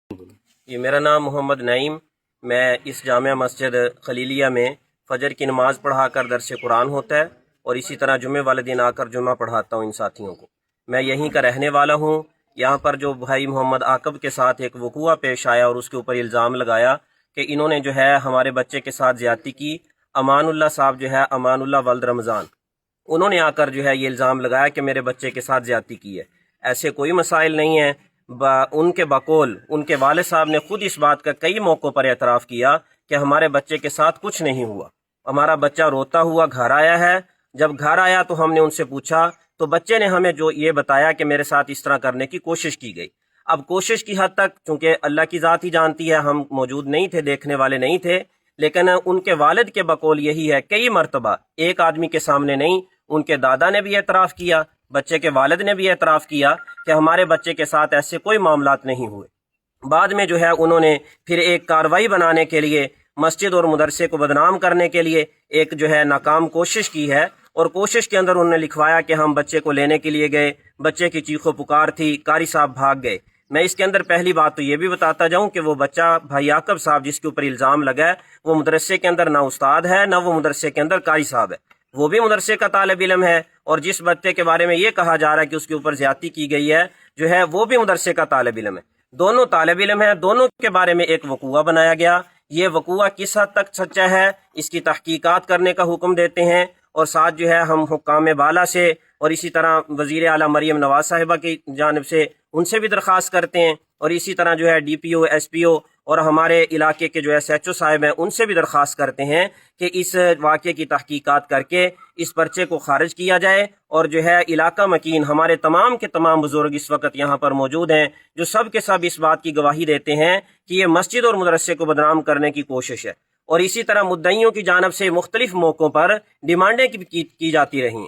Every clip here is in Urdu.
یہ میرا نام محمد نعیم، میں اس جامعہ مسجد خلیلیہ میں فجر کی نماز پڑھا کر درس قرآن ہوتا ہے اور اسی طرح جمعے والے دن آ کر جمعہ پڑھاتا ہوں ان ساتھیوں کو۔ میں یہیں کا رہنے والا ہوں۔ یہاں پر جو بھائی محمد عاقب کے ساتھ ایک وقوعہ پیش آیا اور اس کے اوپر الزام لگایا کہ انہوں نے جو ہے ہمارے بچے کے ساتھ زیادتی کی، امان اللہ صاحب جو ہے امان اللہ ولد رمضان، انہوں نے آ کر جو ہے یہ الزام لگایا کہ میرے بچے کے ساتھ زیادتی کی ہے۔ ایسے کوئی مسائل نہیں ہیں۔ ان کے بقول ان کے والد صاحب نے خود اس بات کا کئی موقعوں پر اعتراف کیا کہ ہمارے بچے کے ساتھ کچھ نہیں ہوا، ہمارا بچہ روتا ہوا گھر آیا ہے۔ جب گھر آیا تو ہم نے ان سے پوچھا تو بچے نے ہمیں جو یہ بتایا کہ میرے ساتھ اس طرح کرنے کی کوشش کی گئی۔ اب کوشش کی حد تک چونکہ اللہ کی ذات ہی جانتی ہے، ہم موجود نہیں تھے، دیکھنے والے نہیں تھے، لیکن ان کے والد کے بقول یہی ہے، کئی مرتبہ ایک آدمی کے سامنے نہیں، ان کے دادا نے بھی اعتراف کیا، بچے کے والد نے بھی اعتراف کیا کہ ہمارے بچے کے ساتھ ایسے کوئی معاملات نہیں ہوئے۔ بعد میں جو ہے انہوں نے پھر ایک کارروائی بنانے کے لیے، مسجد اور مدرسے کو بدنام کرنے کے لیے ایک جو ہے ناکام کوشش کی ہے، اور کوشش کے اندر انہوں نے لکھوایا کہ ہم بچے کو لینے کے لیے گئے، بچے کی چیخ و پکار تھی، قاری صاحب بھاگ گئے۔ میں اس کے اندر پہلی بات تو یہ بھی بتاتا جاؤں کہ وہ بچہ بھائی عاقب صاحب جس کے اوپر الزام لگا ہے، وہ مدرسے کے اندر نہ استاد ہے، نہ وہ مدرسے کے اندر قاری صاحب ہے، وہ بھی مدرسے کا طالب علم ہے، اور جس بچے کے بارے میں یہ کہا جا رہا ہے کہ اس کے اوپر زیادتی کی گئی ہے جو ہے وہ بھی مدرسے کا طالب علم ہے۔ دونوں طالب علم ہیں، دونوں کے بارے میں ایک وقوعہ بنایا گیا۔ یہ وقوعہ کس حد تک سچا ہے اس کی تحقیقات کرنے کا حکم دیتے ہیں، اور ساتھ جو ہے ہم حکام بالا سے اور اسی طرح وزیر اعلیٰ مریم نواز صاحبہ کی جانب سے ان سے بھی درخواست کرتے ہیں، اور اسی طرح جو ہے ڈی پی او، ایس پی او اور ہمارے علاقے کے جو ایس ایچ او صاحب ہیں ان سے بھی درخواست کرتے ہیں کہ اس واقعے کی تحقیقات کر کے اس پرچے کو خارج کیا جائے، اور جو ہے علاقہ مکین ہمارے تمام کے تمام بزرگ اس وقت یہاں پر موجود ہیں جو سب کے سب اس بات کی گواہی دیتے ہیں کہ یہ مسجد اور مدرسے کو بدنام کرنے کی کوشش ہے۔ اور اسی طرح مدعیوں کی جانب سے مختلف موقعوں پر ڈیمانڈیں کی جاتی رہیں۔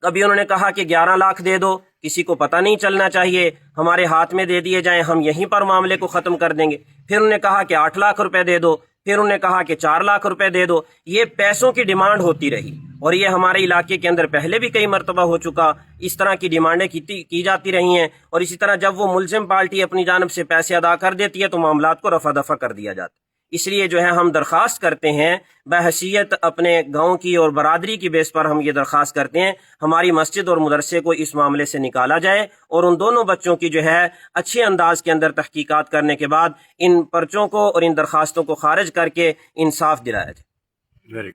کبھی انہوں نے کہا کہ 11 لاکھ دے دو، کسی کو پتہ نہیں چلنا چاہیے، ہمارے ہاتھ میں دے دیے جائیں، ہم یہیں پر معاملے کو ختم کر دیں گے۔ پھر انہوں نے کہا کہ 8 لاکھ روپے دے دو، پھر انہوں نے کہا کہ 4 لاکھ روپے دے دو۔ یہ پیسوں کی ڈیمانڈ ہوتی رہی، اور یہ ہمارے علاقے کے اندر پہلے بھی کئی مرتبہ ہو چکا، اس طرح کی ڈیمانڈیں کی جاتی رہی ہیں، اور اسی طرح جب وہ ملزم پارٹی اپنی جانب سے پیسے ادا کر دیتی ہے تو معاملات کو رفع دفع کر دیا جاتا ہے۔ اس لیے جو ہے ہم درخواست کرتے ہیں بحیثیت اپنے گاؤں کی اور برادری کی بیس پر، ہم یہ درخواست کرتے ہیں ہماری مسجد اور مدرسے کو اس معاملے سے نکالا جائے، اور ان دونوں بچوں کی جو ہے اچھے انداز کے اندر تحقیقات کرنے کے بعد ان پرچوں کو اور ان درخواستوں کو خارج کر کے انصاف دلایا جائے۔